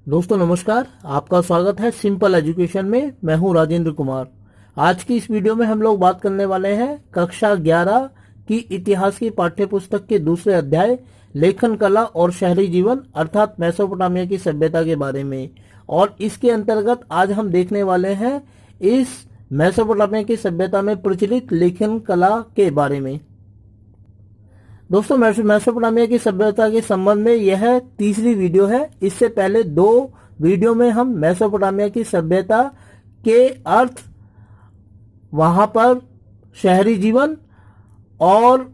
दोस्तों नमस्कार। आपका स्वागत है सिंपल एजुकेशन में। मैं हूं राजेंद्र कुमार। आज की इस वीडियो में हम लोग बात करने वाले हैं कक्षा 11 की इतिहास की पाठ्य पुस्तक के दूसरे अध्याय लेखन कला और शहरी जीवन अर्थात मेसोपोटामिया की सभ्यता के बारे में। और इसके अंतर्गत आज हम देखने वाले हैं इस मेसोपोटामिया की सभ्यता में प्रचलित लेखन कला के बारे में। दोस्तों मेसोपोटामिया की सभ्यता के संबंध में यह तीसरी वीडियो है। इससे पहले दो वीडियो में हम मेसोपोटामिया की सभ्यता के अर्थ, वहां पर शहरी जीवन और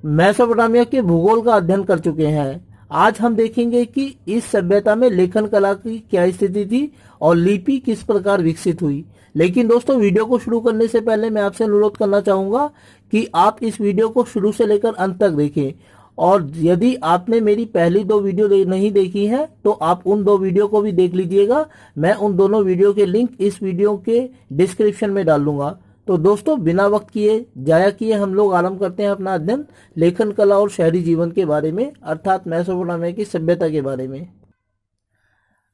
मेसोपोटामिया के भूगोल का अध्ययन कर चुके हैं। आज हम देखेंगे कि इस सभ्यता में लेखन कला की क्या स्थिति थी और लिपि किस प्रकार विकसित हुई। लेकिन दोस्तों वीडियो को शुरू करने से पहले मैं आपसे अनुरोध करना चाहूंगा कि आप इस वीडियो को शुरू से लेकर अंत तक देखें। और यदि आपने मेरी पहली दो वीडियो नहीं देखी है तो आप उन दो वीडियो को भी देख लीजिएगा। मैं उन दोनों वीडियो के लिंक इस वीडियो के डिस्क्रिप्शन में डाल दूंगा। तो दोस्तों बिना वक्त जाया किए हम लोग आरंभ करते हैं अपना अध्ययन लेखन कला और शहरी जीवन के बारे में अर्थात मेसोपोटामिया की सभ्यता के बारे में।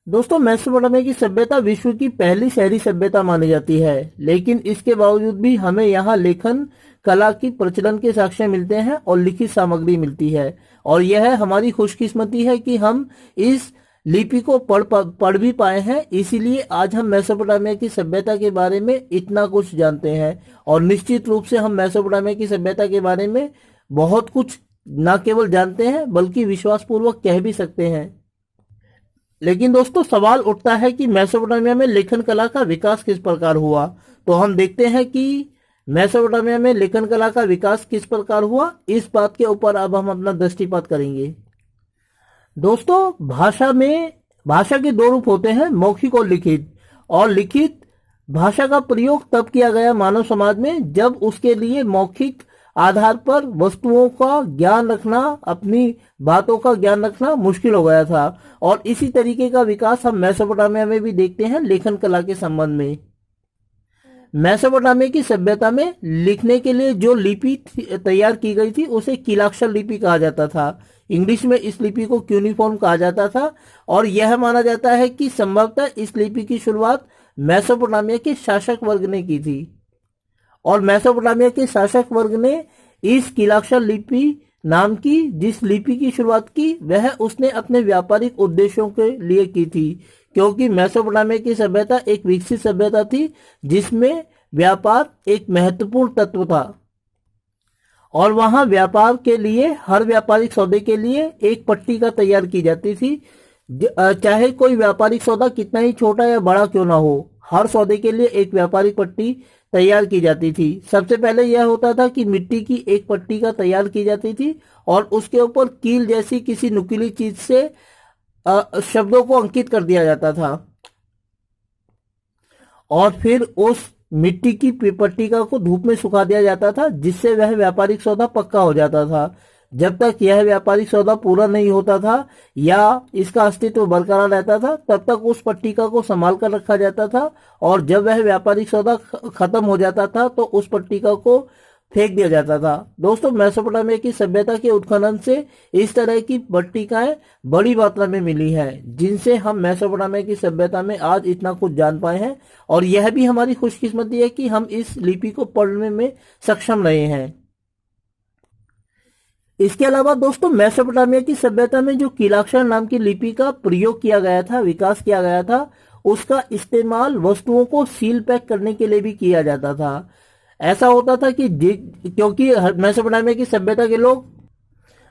दोस्तों मेसोपोटामिया की सभ्यता विश्व की पहली शहरी सभ्यता मानी जाती है, लेकिन इसके बावजूद भी हमें यहाँ लेखन कला की प्रचलन के साक्ष्य मिलते हैं और लिखित सामग्री मिलती है। और यह हमारी खुशकिस्मती है कि हम इस लिपि को पढ़ भी पाए हैं। इसीलिए आज हम मेसोपोटामिया की सभ्यता के बारे में इतना कुछ जानते हैं। और निश्चित रूप से हम मेसोपोटामिया की सभ्यता के बारे में बहुत कुछ न केवल जानते हैं बल्कि विश्वासपूर्वक कह भी सकते हैं। लेकिन दोस्तों सवाल उठता है कि मेसोपोटामिया में लेखन कला का विकास किस प्रकार हुआ। तो हम देखते हैं कि मेसोपोटामिया में लेखन कला का विकास किस प्रकार हुआ। इस बात के ऊपर अब हम अपना दृष्टिपात करेंगे। दोस्तों भाषा के दो रूप होते हैं, मौखिक और लिखित। और लिखित भाषा का प्रयोग तब किया गया मानव समाज में जब उसके लिए मौखिक आधार पर वस्तुओं का ज्ञान रखना, अपनी बातों का ज्ञान रखना मुश्किल हो गया था। और इसी तरीके का विकास हम मेसोपोटामिया में भी देखते हैं लेखन कला के संबंध में। मेसोपोटामिया की सभ्यता में लिखने के लिए जो लिपि तैयार की गई थी उसे कीलाक्षर लिपि कहा जाता था। इंग्लिश में इस लिपि को क्यूनिफॉर्म कहा जाता था। और यह माना जाता है कि संभवतः इस लिपि की शुरुआत मेसोपोटामिया के शासक वर्ग ने की थी। और मेसोपोटामिया के शासक वर्ग ने इस कीलाक्षर लिपि नाम की जिस लिपि की शुरुआत की वह उसने अपने व्यापारिक उद्देश्यों के लिए की थी, क्योंकि मेसोपोटामिया की सभ्यता एक विकसित सभ्यता थी जिसमें व्यापार एक महत्वपूर्ण तत्व था। और वहां व्यापार के लिए हर व्यापारिक सौदे के लिए एक पट्टिका तैयार की जाती थी। चाहे कोई व्यापारिक सौदा कितना ही छोटा या बड़ा क्यों ना हो, हर सौदे के लिए एक व्यापारिक पट्टी तैयार की जाती थी। सबसे पहले यह होता था कि मिट्टी की एक पट्टिका तैयार की जाती थी और उसके ऊपर कील जैसी किसी नुकीली चीज से शब्दों को अंकित कर दिया जाता था। और फिर उस मिट्टी की पट्टिका को धूप में सुखा दिया जाता था जिससे वह व्यापारिक सौदा पक्का हो जाता था। जब तक यह व्यापारिक सौदा पूरा नहीं होता था या इसका अस्तित्व बरकरार रहता था तब तक उस पट्टिका को संभाल कर रखा जाता था। और जब वह व्यापारिक सौदा खत्म हो जाता था तो उस पट्टिका को फेंक दिया जाता था। दोस्तों मेसोपोटामिया की सभ्यता के उत्खनन से इस तरह की पट्टिकाएं बड़ी मात्रा में मिली है जिनसे हम मेसोपोटामिया की सभ्यता में आज इतना कुछ जान पाए हैं। और यह भी हमारी खुशकिस्मती है कि हम इस लिपि को पढ़ने में सक्षम रहे हैं। इसके अलावा दोस्तों मेसोपोटामिया की सभ्यता में जो कीलाक्षर नाम की लिपि का प्रयोग किया गया था, विकास किया गया था, उसका इस्तेमाल वस्तुओं को सील पैक करने के लिए भी किया जाता था। ऐसा होता था कि क्योंकि मेसोपोटामिया की सभ्यता के लोग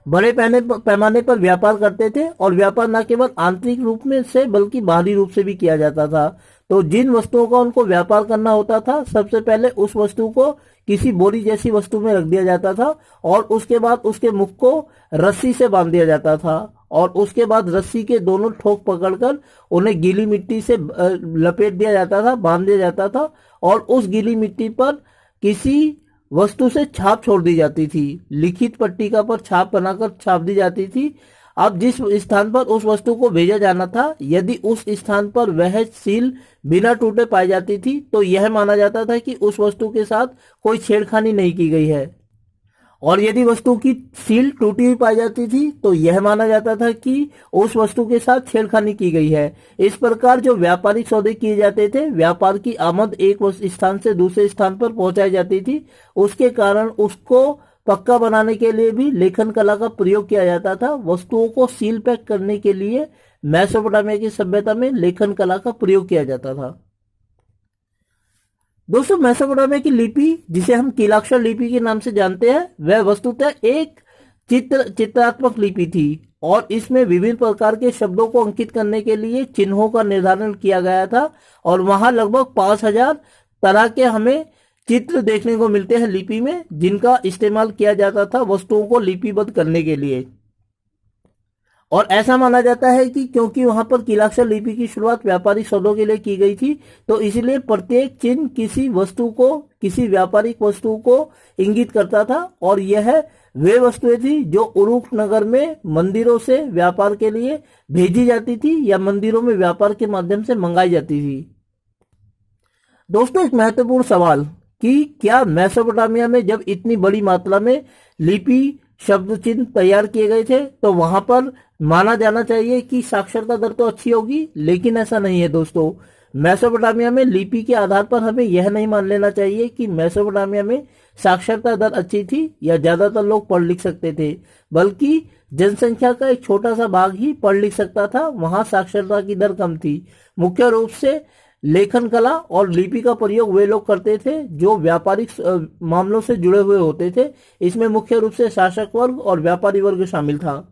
बड़े पैमाने पर व्यापार करते थे और व्यापार न केवल आंतरिक रूप में से बल्कि बाहरी रूप से भी किया जाता था। तो जिन वस्तुओं का उनको व्यापार करना होता था सबसे पहले उस वस्तु को किसी बोरी जैसी वस्तु में रख दिया जाता था और उसके बाद उसके मुख को रस्सी से बांध दिया जाता था। और उसके बाद रस्सी के दोनों ठोक पकड़कर उन्हें गीली मिट्टी से लपेट दिया जाता था, बांध दिया जाता था। और उस गीली मिट्टी पर किसी वस्तु से छाप छोड़ दी जाती थी, लिखित पट्टिका पर छाप बनाकर छाप दी जाती थी। अब जिस स्थान पर उस वस्तु को भेजा जाना था यदि उस स्थान पर वह सील बिना टूटे पाई जाती थी तो यह माना जाता था कि उस वस्तु के साथ कोई छेड़खानी नहीं की गई है। और यदि वस्तु की सील टूटी हुई पाई जाती थी तो यह माना जाता था कि उस वस्तु के साथ छेड़खानी की गई है। इस प्रकार जो व्यापारिक सौदे किए जाते थे, व्यापार की आमद एक स्थान से दूसरे स्थान पर पहुंचाई जाती थी, उसके कारण उसको पक्का बनाने के लिए भी लेखन कला का प्रयोग किया जाता था। वस्तुओं को सील पैक करने के लिए मेसोपोटामिया की सभ्यता में लेखन कला का प्रयोग किया जाता था। दोस्तों, मेसोपोटामिया की लिपि, जिसे हम कीलाक्षर लिपि के नाम से जानते हैं, वह वस्तुतः एक चित्रात्मक लिपि थी और इसमें विभिन्न प्रकार के शब्दों को अंकित करने के लिए चिन्हों का निर्धारण किया गया था और वहां लगभग 5000 तरह के हमें चित्र देखने को मिलते हैं लिपि में, जिनका इस्तेमाल किया जाता था वस्तुओं को लिपिबद्ध करने के लिए। और ऐसा माना जाता है कि क्योंकि वहां पर कीलाक्षर लिपि की शुरुआत व्यापारिक सौदों के लिए की गई थी, तो इसलिए प्रत्येक चिन्ह किसी वस्तु को, किसी व्यापारिक वस्तु को इंगित करता था और यह वे वस्तुएं थी जो उरुक नगर में मंदिरों से व्यापार के लिए भेजी जाती थी या मंदिरों में व्यापार के माध्यम से मंगाई जाती थी। दोस्तों, एक महत्वपूर्ण सवाल कि क्या मेसोपोटामिया में जब इतनी बड़ी मात्रा में लिपि, शब्द चिन्ह तैयार किए गए थे तो वहां पर माना जाना चाहिए कि साक्षरता दर तो अच्छी होगी, लेकिन ऐसा नहीं है दोस्तों। मेसोपोटामिया में लिपि के आधार पर हमें यह नहीं मान लेना चाहिए कि मेसोपोटामिया में साक्षरता दर अच्छी थी या ज्यादातर लोग पढ़ लिख सकते थे, बल्कि जनसंख्या का एक छोटा सा भाग ही पढ़ लिख सकता था। वहां साक्षरता की दर कम थी। मुख्य रूप से लेखन कला और लिपि का प्रयोग वे लोग करते थे जो व्यापारिक मामलों से जुड़े हुए होते थे। इसमें मुख्य रूप से शासक वर्ग और व्यापारी वर्ग शामिल था।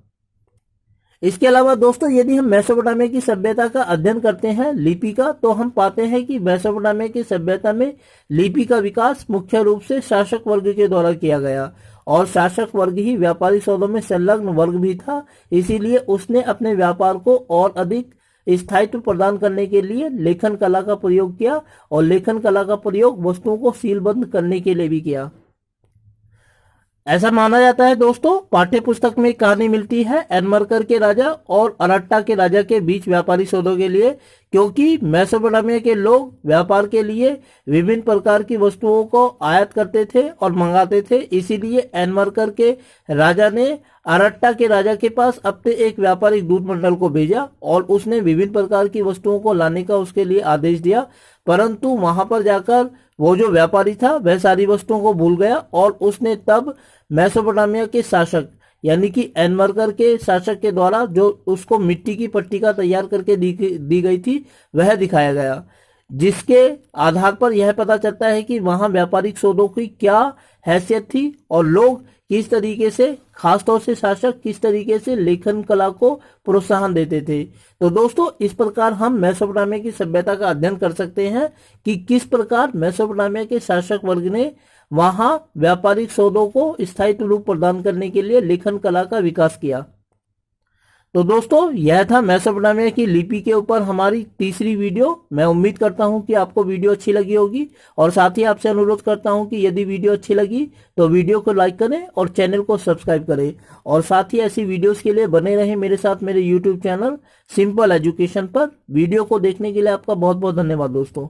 इसके अलावा दोस्तों, यदि हम मेसोपोटामिया की सभ्यता का अध्ययन करते हैं लिपि का, तो हम पाते हैं कि मेसोपोटामिया की सभ्यता में लिपि का विकास मुख्य रूप से शासक वर्ग के द्वारा किया गया और शासक वर्ग ही व्यापारिक सौदों में संलग्न वर्ग भी था। इसीलिए उसने अपने व्यापार को और अधिक स्थायित्व प्रदान करने के लिए लेखन कला का प्रयोग किया और लेखन कला का प्रयोग वस्तुओं को सीलबंद करने के लिए भी किया। ऐसा माना जाता है दोस्तों, पाठ्य पुस्तक में कहानी मिलती है एनमरकर के राजा और अरट्टा के राजा के बीच व्यापारी सौदों के लिए, क्योंकि मेसोपोटामिया के लोग व्यापार के लिए विभिन्न प्रकार की वस्तुओं को आयात करते थे और मंगाते थे। इसीलिए एनमरकर के राजा ने अरट्टा के राजा के पास अपने एक व्यापारिक दूत मंडल को भेजा और उसने विभिन्न प्रकार की वस्तुओं को लाने का उसके लिए आदेश दिया, परंतु वहां पर जाकर वो जो व्यापारी था वह सारी वस्तुओं को भूल गया और उसने तब मेसोपोटामिया के शासक यानी कि एनमरकर के शासक के द्वारा जो उसको मिट्टी की पट्टिका तैयार करके दी गई थी वह दिखाया गया, जिसके आधार पर यह पता चलता है कि वहां व्यापारिक सौदों की क्या हैसियत थी और लोग किस तरीके से, खासतौर से शासक किस तरीके से लेखन कला को प्रोत्साहन देते थे। तो दोस्तों, इस प्रकार हम मेसोपोटामिया की सभ्यता का अध्ययन कर सकते हैं कि किस प्रकार मेसोपोटामिया के शासक वर्ग ने वहां व्यापारिक सौदों को स्थायित्व रूप प्रदान करने के लिए लेखन कला का विकास किया। तो दोस्तों, यह था मेसोपोटामिया की लिपि के ऊपर हमारी तीसरी वीडियो। मैं उम्मीद करता हूं कि आपको वीडियो अच्छी लगी होगी और साथ ही आपसे अनुरोध करता हूं कि यदि वीडियो अच्छी लगी तो वीडियो को लाइक करें और चैनल को सब्सक्राइब करें और साथ ही ऐसी वीडियोस के लिए बने रहें मेरे साथ मेरे यूट्यूब चैनल सिंपल एजुकेशन पर। वीडियो को देखने के लिए आपका बहुत बहुत धन्यवाद दोस्तों।